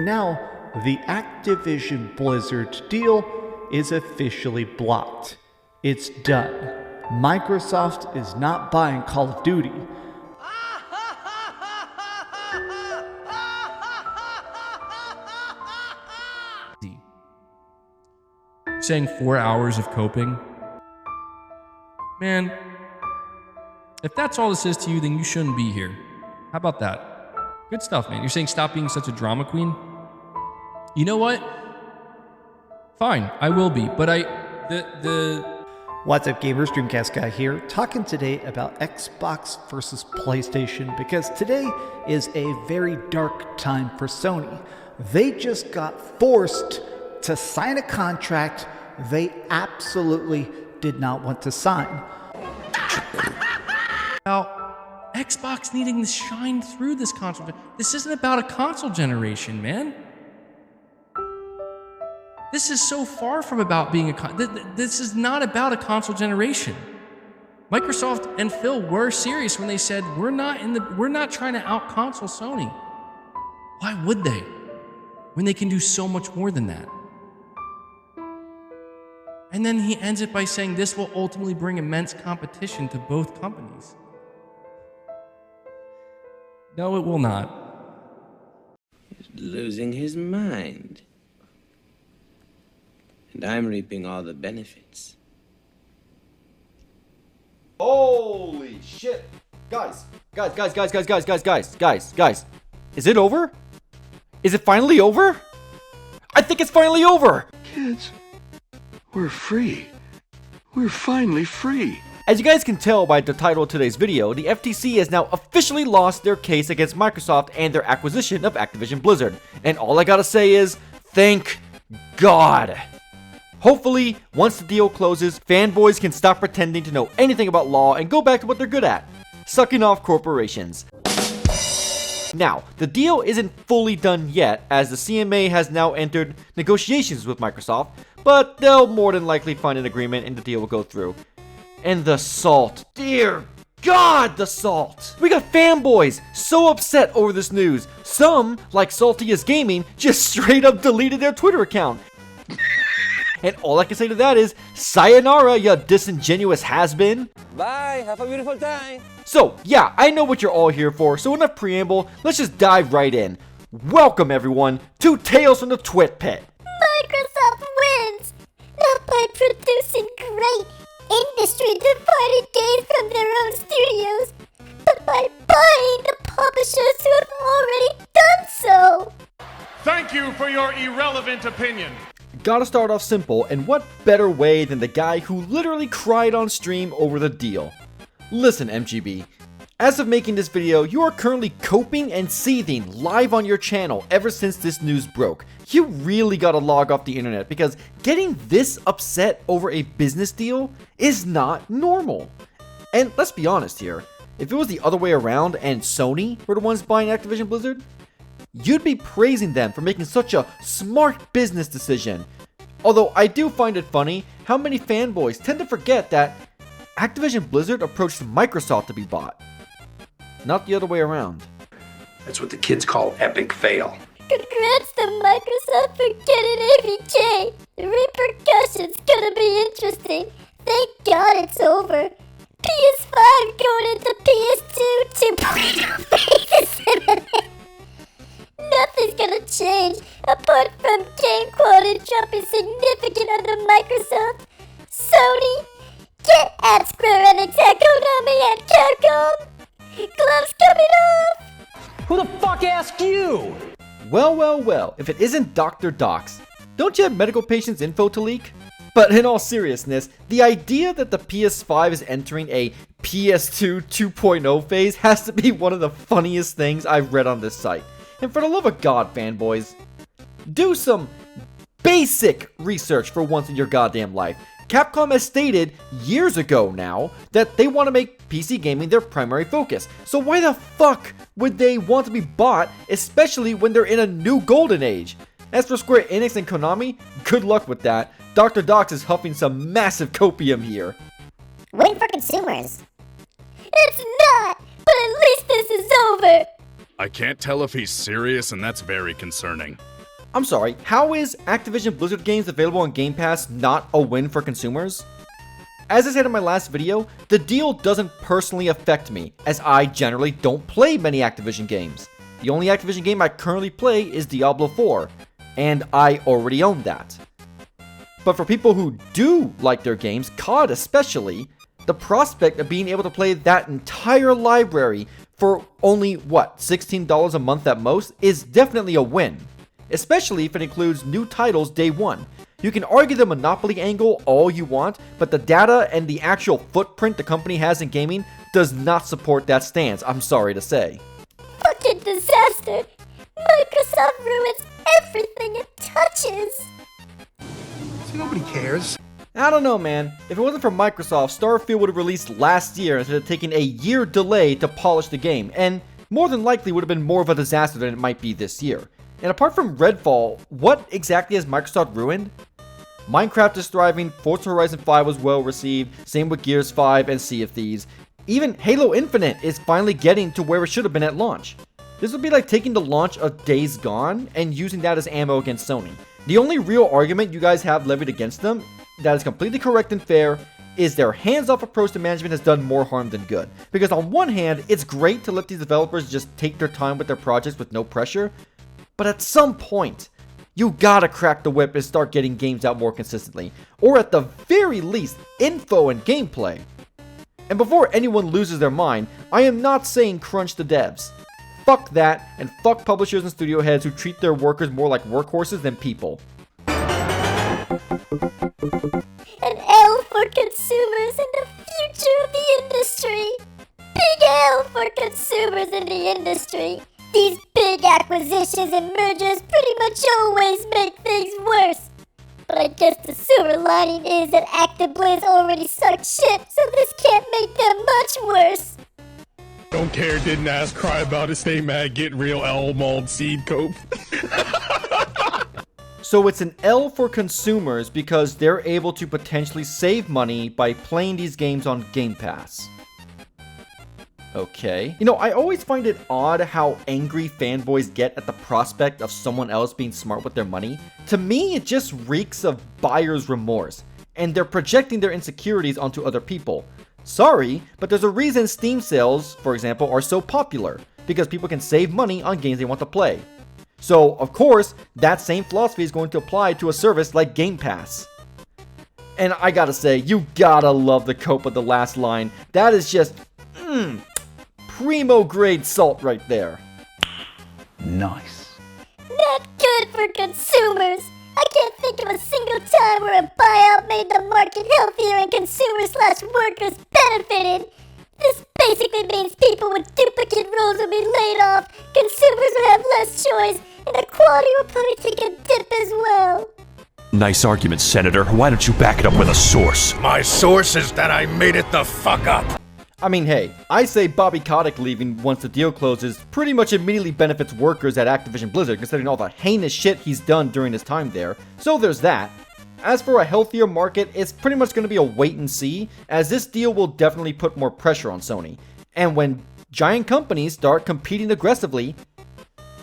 now the Activision-Blizzard deal is officially blocked. It's done. Microsoft is not buying Call of Duty. Saying 4 hours of coping? Man, if that's all this is to you, then you shouldn't be here. How about that? Good stuff, man. You're saying stop being such a drama queen? You know what? Fine, I will be, but What's up, gamers? Dreamcast Guy here, talking today about Xbox versus PlayStation, because today is a very dark time for Sony. They just got forced to sign a contract they absolutely did not want to sign. About Xbox needing to shine through this console. This isn't about a console generation, man. This is so far from about being this is not about a console generation. Microsoft and Phil were serious when they said we're not trying to out console Sony. Why would they? When they can do so much more than that. And then he ends it by saying this will ultimately bring immense competition to both companies. No, it will not. He's losing his mind. And I'm reaping all the benefits. Holy shit. Guys. Is it over? Is it finally over? I think it's finally over. Kids, we're free. We're finally free. As you guys can tell by the title of today's video, the FTC has now officially lost their case against Microsoft and their acquisition of Activision-Blizzard. And all I gotta say is, thank God. Hopefully, once the deal closes, fanboys can stop pretending to know anything about law and go back to what they're good at, sucking off corporations. Now, the deal isn't fully done yet, as the CMA has now entered negotiations with Microsoft, but they'll more than likely find an agreement and the deal will go through. And the salt. Dear God, the salt! We got fanboys so upset over this news. Some, like Salty as Gaming, just straight up deleted their Twitter account. And all I can say to that is, sayonara, ya disingenuous has-been. Bye, have a beautiful time. So, yeah, I know what you're all here for, so enough preamble, let's just dive right in. Welcome, everyone, to Tales from the Twit Pit. Microsoft wins! Not by producing great, industry-defining games from their own studios, but by buying the publishers who have already done so! Thank you for your irrelevant opinion. Gotta start off simple, and what better way than the guy who literally cried on stream over the deal. Listen, MGB, as of making this video, you are currently coping and seething live on your channel ever since this news broke. You really gotta log off the internet because getting this upset over a business deal is not normal. And let's be honest here, if it was the other way around and Sony were the ones buying Activision-Blizzard, you'd be praising them for making such a smart business decision. Although I do find it funny how many fanboys tend to forget that Activision-Blizzard approached Microsoft to be bought, not the other way around. That's what the kids call epic fail. Congrats to Microsoft for getting ABK! The repercussions gonna be interesting. Thank God it's over. PS5 going into PS2 2.0 phases. Nothing's gonna change apart from game quality dropping significant under Microsoft. Sony, get at Square Enix, Konami, and Capcom. Gloves coming off. Who the fuck asked you? Well, if it isn't Dr. Docs, don't you have medical patients' info to leak? But in all seriousness, the idea that the PS5 is entering a PS2 2.0 phase has to be one of the funniest things I've read on this site. And for the love of God, fanboys, do some basic research for once in your goddamn life. Capcom has stated years ago now that they want to make PC gaming their primary focus. So why the fuck would they want to be bought, especially when they're in a new golden age? As for Square Enix and Konami, good luck with that. Dr. Docs is huffing some massive copium here. Win for consumers. It's not, but at least this is over. I can't tell if he's serious, and that's very concerning. I'm sorry, how is Activision-Blizzard games available on Game Pass not a win for consumers? As I said in my last video, the deal doesn't personally affect me, as I generally don't play many Activision games. The only Activision game I currently play is Diablo 4, and I already own that. But for people who do like their games, COD especially, the prospect of being able to play that entire library for only, $16 a month at most, is definitely a win. Especially if it includes new titles day one. You can argue the monopoly angle all you want, but the data and the actual footprint the company has in gaming does not support that stance, I'm sorry to say. Fucking disaster! Microsoft ruins everything it touches! See, nobody cares. I don't know, man. If it wasn't for Microsoft, Starfield would have released last year instead of taking a year delay to polish the game, and more than likely would have been more of a disaster than it might be this year. And apart from Redfall, what exactly has Microsoft ruined? Minecraft is thriving, Forza Horizon 5 was well received, same with Gears 5 and Sea of Thieves. Even Halo Infinite is finally getting to where it should have been at launch. This would be like taking the launch of Days Gone and using that as ammo against Sony. The only real argument you guys have levied against them, that is completely correct and fair, is their hands-off approach to management has done more harm than good. Because on one hand, it's great to let these developers just take their time with their projects with no pressure, but at some point, you gotta crack the whip and start getting games out more consistently, or at the very least, info and gameplay. And before anyone loses their mind, I am not saying crunch the devs. Fuck that, and fuck publishers and studio heads who treat their workers more like workhorses than people. An L for consumers and the future of the industry! Big L for consumers in the industry! These big acquisitions and mergers pretty much always make things worse. But I guess the silver lining is that ActiBliz already sucked shit, so this can't make them much worse. Don't care, didn't ask, cry about it, stay mad, get real, L-mold, seed cope. So it's an L for consumers because they're able to potentially save money by playing these games on Game Pass. Okay. You know, I always find it odd how angry fanboys get at the prospect of someone else being smart with their money. To me, it just reeks of buyer's remorse, and they're projecting their insecurities onto other people. Sorry, but there's a reason Steam sales, for example, are so popular, because people can save money on games they want to play. So, of course, that same philosophy is going to apply to a service like Game Pass. And I gotta say, you gotta love the cope of the last line. That is just, primo grade salt right there. Nice. Not good for consumers. I can't think of a single time where a buyout made the market healthier and consumers/workers benefited. This basically means people with duplicate roles will be laid off, consumers will have less choice, and the quality will probably take a dip as well. Nice argument, Senator. Why don't you back it up with a source? My source is that I made it the fuck up. I mean, hey, I say Bobby Kotick leaving once the deal closes pretty much immediately benefits workers at Activision-Blizzard, considering all the heinous shit he's done during his time there, so there's that. As for a healthier market, it's pretty much going to be a wait and see, as this deal will definitely put more pressure on Sony. And when giant companies start competing aggressively,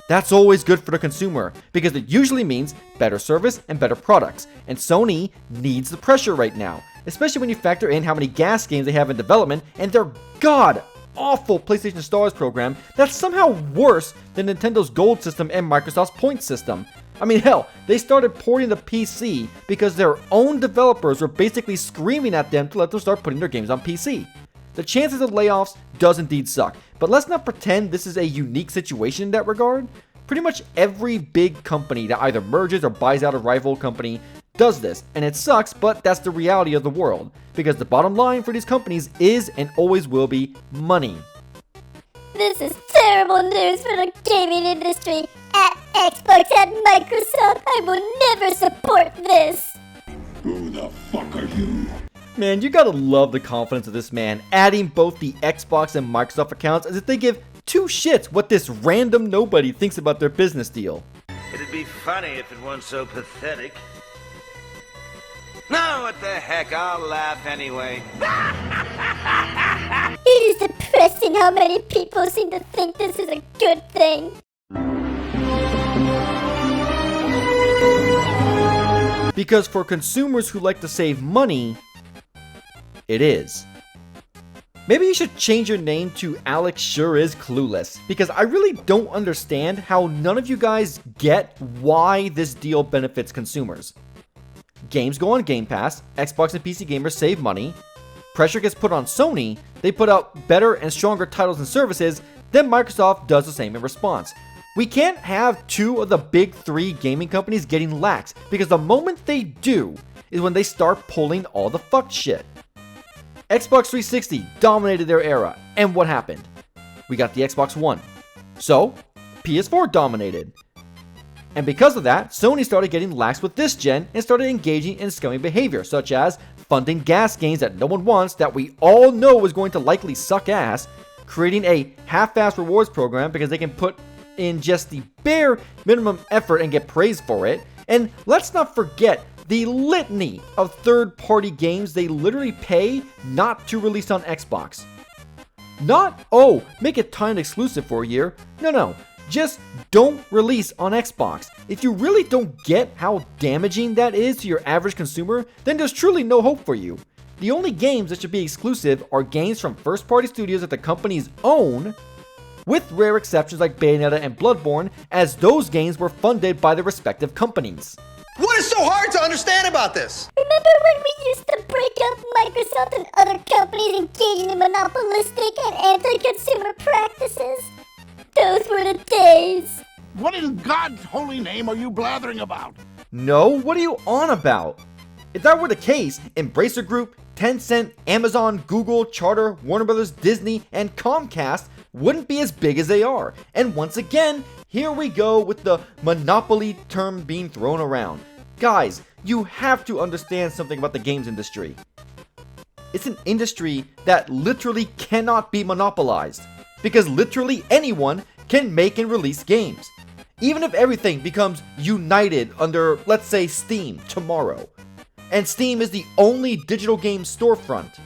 that's always good for the consumer, because it usually means better service and better products, and Sony needs the pressure right now. Especially when you factor in how many gas games they have in development and their god-awful PlayStation Stars program that's somehow worse than Nintendo's Gold system and Microsoft's Point system. I mean, hell, they started porting the PC because their own developers were basically screaming at them to let them start putting their games on PC. The chances of layoffs does indeed suck, but let's not pretend this is a unique situation in that regard. Pretty much every big company that either merges or buys out a rival company does this, and it sucks, but that's the reality of the world, because the bottom line for these companies is and always will be money. This is terrible news for the gaming industry. At Xbox and Microsoft, I will never support this. Who the fuck are you? Man, you gotta love the confidence of this man, adding both the Xbox and Microsoft accounts as if they give two shits what this random nobody thinks about their business deal. It'd be funny if it weren't so pathetic. No, what the heck, I'll laugh anyway. It is depressing how many people seem to think this is a good thing. Because for consumers who like to save money, it is. Maybe you should change your name to Alex Sure Is Clueless, because I really don't understand how none of you guys get why this deal benefits consumers. Games go on Game Pass, Xbox and PC gamers save money, pressure gets put on Sony, they put out better and stronger titles and services, then Microsoft does the same in response. We can't have two of the big three gaming companies getting lax, because the moment they do is when they start pulling all the fuck shit. Xbox 360 dominated their era, and what happened? We got the Xbox One. So, PS4 dominated. And because of that, Sony started getting lax with this gen and started engaging in scummy behavior, such as funding gas games that no one wants that we all know is going to likely suck ass, creating a half-ass rewards program because they can put in just the bare minimum effort and get praised for it, and let's not forget the litany of third-party games they literally pay not to release on Xbox. Not, oh, make it timed exclusive for a year. No, just don't release on Xbox. If you really don't get how damaging that is to your average consumer, then there's truly no hope for you. The only games that should be exclusive are games from first-party studios that the companies own, with rare exceptions like Bayonetta and Bloodborne, as those games were funded by the respective companies. What is so hard to understand about this? Remember when we used to break up Microsoft and other companies engaging in monopolistic and anti-consumer practices? Those were the days. What in God's holy name are you blathering about? No, what are you on about? If that were the case, Embracer Group, Tencent, Amazon, Google, Charter, Warner Bros., Disney, and Comcast wouldn't be as big as they are. And once again, here we go with the monopoly term being thrown around. Guys, you have to understand something about the games industry. It's an industry that literally cannot be monopolized, because literally anyone can make and release games. Even if everything becomes united under, let's say, Steam tomorrow, and Steam is the only digital game storefront,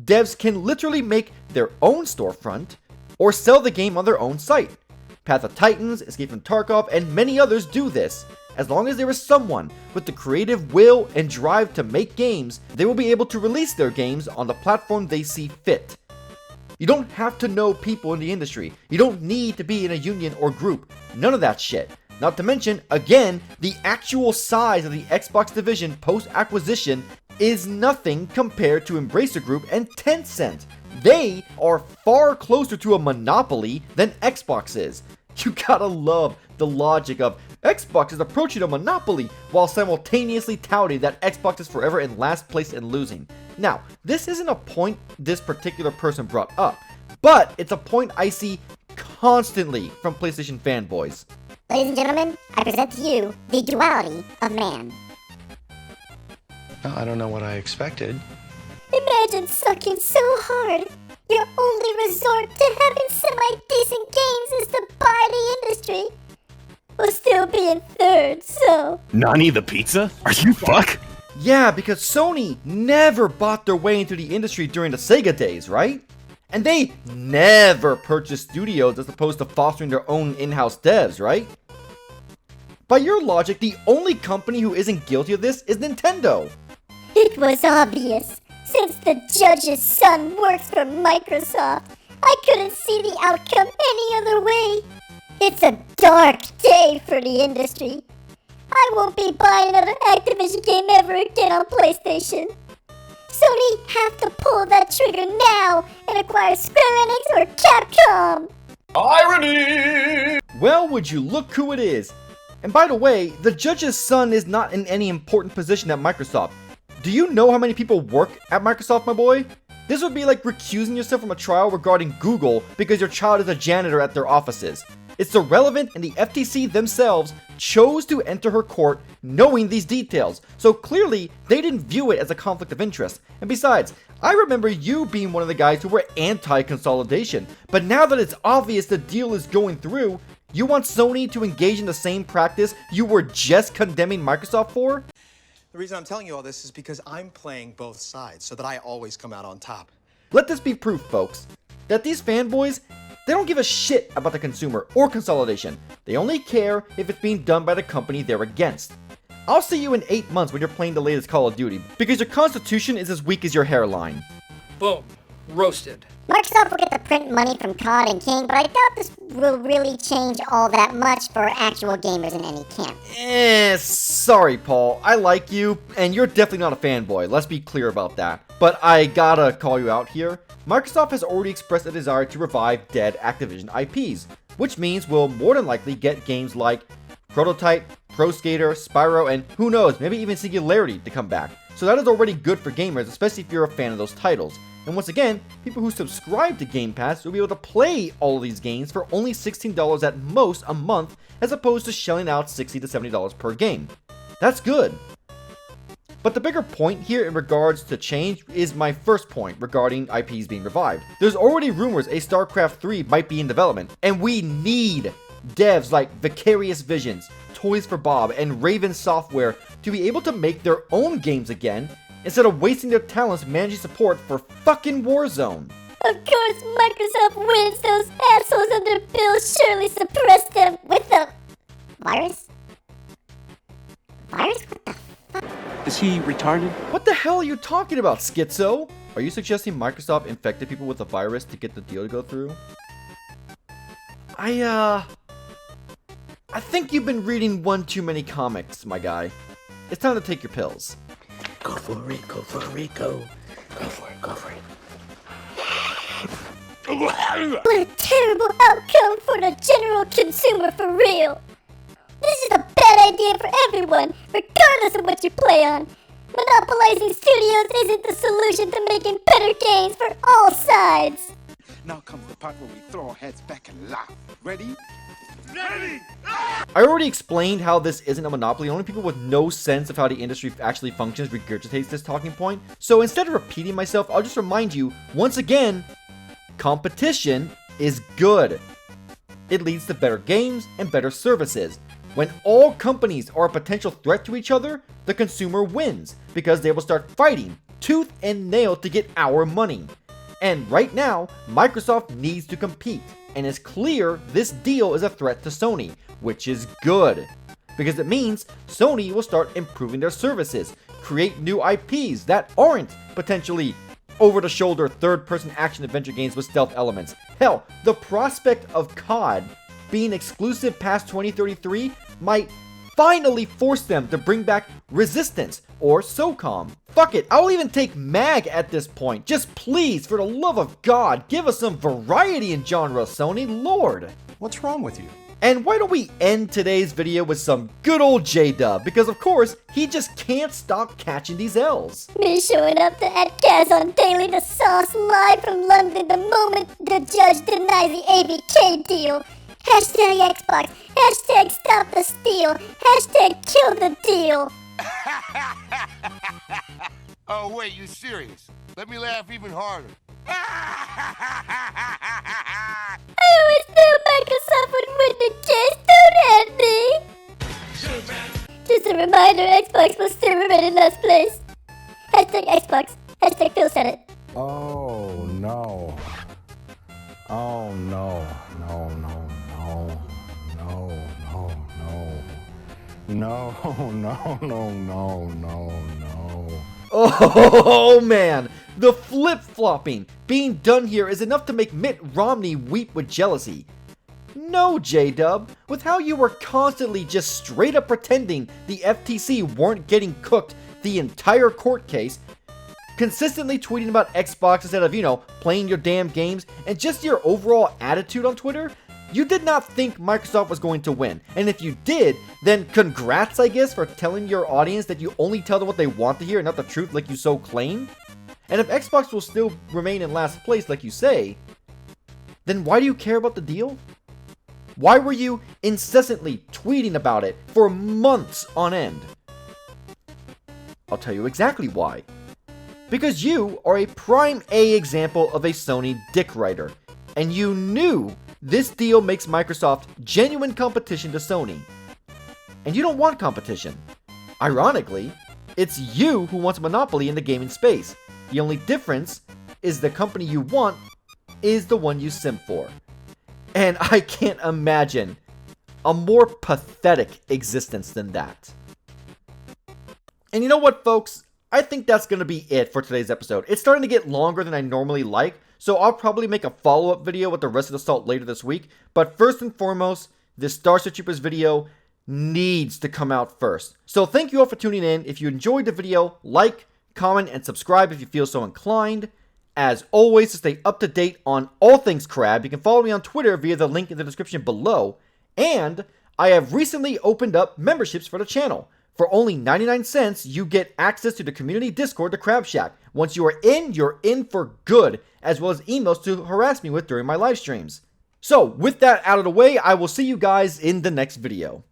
devs can literally make their own storefront or sell the game on their own site. Path of Titans, Escape from Tarkov, and many others do this. As long as there is someone with the creative will and drive to make games, they will be able to release their games on the platform they see fit. You don't have to know people in the industry. You don't need to be in a union or group. None of that shit. Not to mention, again, the actual size of the Xbox division post-acquisition is nothing compared to Embracer Group and Tencent. They are far closer to a monopoly than Xbox is. You gotta love the logic of Xbox is approaching a monopoly while simultaneously touting that Xbox is forever in last place and losing. Now, this isn't a point this particular person brought up, but it's a point I see constantly from PlayStation fanboys. Ladies and gentlemen, I present to you the duality of man. I don't know what I expected. Imagine sucking so hard, your only resort to having semi-decent games is to buy the industry. We'll still be in third, so... Nani the pizza? Are you fuck? Yeah, because Sony never bought their way into the industry during the Sega days, right? And they never purchased studios as opposed to fostering their own in-house devs, right? By your logic, the only company who isn't guilty of this is Nintendo. It was obvious. Since the judge's son works for Microsoft, I couldn't see the outcome any other way. It's a dark day for the industry. I won't be buying another Activision game ever again on PlayStation. Sony have to pull that trigger now and acquire Square Enix or Capcom. Irony! Well, would you look who it is? And by the way, the judge's son is not in any important position at Microsoft. Do you know how many people work at Microsoft, my boy? This would be like recusing yourself from a trial regarding Google because your child is a janitor at their offices. It's irrelevant, and the FTC themselves chose to enter her court knowing these details, so clearly they didn't view it as a conflict of interest. And besides, I remember you being one of the guys who were anti-consolidation, but now that it's obvious the deal is going through, you want Sony to engage in the same practice you were just condemning Microsoft for? The reason I'm telling you all this is because I'm playing both sides so that I always come out on top. Let this be proof, folks, that these fanboys, they don't give a shit about the consumer or consolidation. They only care if it's being done by the company they're against. I'll see you in 8 months when you're playing the latest Call of Duty, because your constitution is as weak as your hairline. Boom. Roasted. Microsoft will get the print money from COD and King, but I doubt this will really change all that much for actual gamers in any camp. Sorry, Paul. I like you, and you're definitely not a fanboy. Let's be clear about that. But I gotta call you out here. Microsoft has already expressed a desire to revive dead Activision IPs, which means we'll more than likely get games like Prototype, Pro Skater, Spyro, and who knows, maybe even Singularity to come back. So that is already good for gamers, especially if you're a fan of those titles. And once again, people who subscribe to Game Pass will be able to play all of these games for only $16 at most a month, as opposed to shelling out $60 to $70 per game. That's good. But the bigger point here in regards to change is my first point regarding IPs being revived. There's already rumors a StarCraft 3 might be in development, and we need devs like Vicarious Visions, Toys for Bob, and Raven Software to be able to make their own games again, instead of wasting their talents managing support for fucking Warzone. Of course, Microsoft wins. Those assholes under Bill surely suppressed them with the virus? Virus? What the fuck? Is he retarded? What the hell are you talking about, Schizo? Are you suggesting Microsoft infected people with a virus to get the deal to go through? I think you've been reading one too many comics, my guy. It's time to take your pills. Go for it, go for it, go. Go for it, go for it. What a terrible outcome for the general consumer, for real. This is a bad idea for everyone, regardless of what you play on. Monopolizing studios isn't the solution to making better games for all sides. Now comes the part where we throw our heads back and laugh. Ready? Ready! I already explained how this isn't a monopoly. Only people with no sense of how the industry actually functions regurgitates this talking point. So instead of repeating myself, I'll just remind you, once again, competition is good. It leads to better games and better services. When all companies are a potential threat to each other, the consumer wins, because they will start fighting tooth and nail to get our money. And right now, Microsoft needs to compete, and it's clear this deal is a threat to Sony, which is good, because it means Sony will start improving their services, create new IPs that aren't potentially over-the-shoulder third-person action-adventure games with stealth elements. Hell, the prospect of COD being exclusive past 2033 might finally force them to bring back Resistance or SOCOM. Fuck it, I'll even take MAG at this point. Just please, for the love of God, give us some variety in genre, Sony, Lord. What's wrong with you? And why don't we end today's video with some good old J-Dub, because of course, he just can't stop catching these L's. Me showing up to Gaz on Daily the Sauce live from London the moment the judge denies the ABK deal. Hashtag Xbox, hashtag stop the steal, hashtag kill the deal. Oh, wait, you serious? Let me laugh even harder. I always knew Microsoft would win the case, don't at me! Just a reminder, Xbox will still remain in last place. Hashtag Xbox, hashtag Phil said it. Oh no. Oh no. No, no, no. No, no, no. No, no, no, no, no, no. Oh man, the flip-flopping being done here is enough to make Mitt Romney weep with jealousy. No, J-Dub, with how you were constantly just straight up pretending the FTC weren't getting cooked the entire court case, consistently tweeting about Xbox instead of, playing your damn games, and just your overall attitude on Twitter, you did not think Microsoft was going to win. And if you did, then congrats, I guess, for telling your audience that you only tell them what they want to hear and not the truth like you so claim. And if Xbox will still remain in last place like you say, then why do you care about the deal? Why were you incessantly tweeting about it for months on end? I'll tell you exactly why. Because you are a prime A example of a Sony dick writer, and you knew this deal makes Microsoft genuine competition to Sony. And you don't want competition. Ironically, it's you who wants a monopoly in the gaming space. The only difference is the company you want is the one you simp for. And I can't imagine a more pathetic existence than that. And you know what, folks? I think that's going to be it for today's episode. It's starting to get longer than I normally like, so I'll probably make a follow-up video with the rest of the salt later this week. But first and foremost, this Starship Troopers video needs to come out first. So thank you all for tuning in. If you enjoyed the video, like, comment, and subscribe if you feel so inclined. As always, to stay up to date on all things crab, you can follow me on Twitter via the link in the description below. And I have recently opened up memberships for the channel. For only 99 cents, you get access to the community Discord, the Crab Shack. Once you are in, you're in for good, as well as emails to harass me with during my live streams. So, with that out of the way, I will see you guys in the next video.